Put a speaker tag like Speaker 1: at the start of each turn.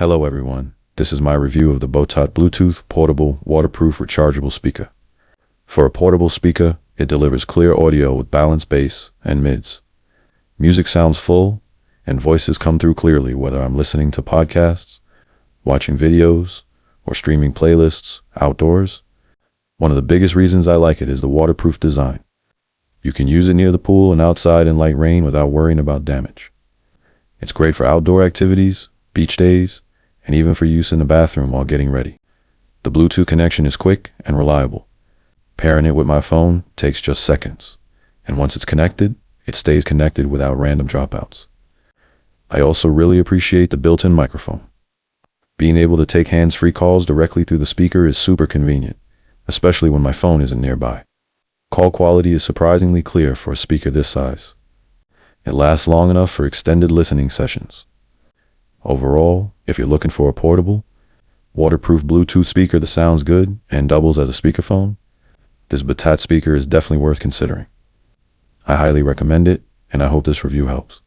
Speaker 1: Hello everyone, this is my review of the Botat Bluetooth portable waterproof rechargeable speaker. For a portable speaker, it delivers clear audio with balanced bass and mids. Music sounds full, and voices come through clearly whether I'm listening to podcasts, watching videos, or streaming playlists outdoors. One of the biggest reasons I like it is the waterproof design. You can use it near the pool and outside in light rain without worrying about damage. It's great for outdoor activities, beach days, and even for use in the bathroom while getting ready. The Bluetooth connection is quick and reliable. Pairing it with my phone takes just seconds, and once it's connected, it stays connected without random dropouts. I also really appreciate the built-in microphone. Being able to take hands-free calls directly through the speaker is super convenient, especially when my phone isn't nearby. Call quality is surprisingly clear for a speaker this size. It lasts long enough for extended listening sessions. Overall, if you're looking for a portable, waterproof Bluetooth speaker that sounds good and doubles as a speakerphone, this Botat speaker is definitely worth considering. I highly recommend it, and I hope this review helps.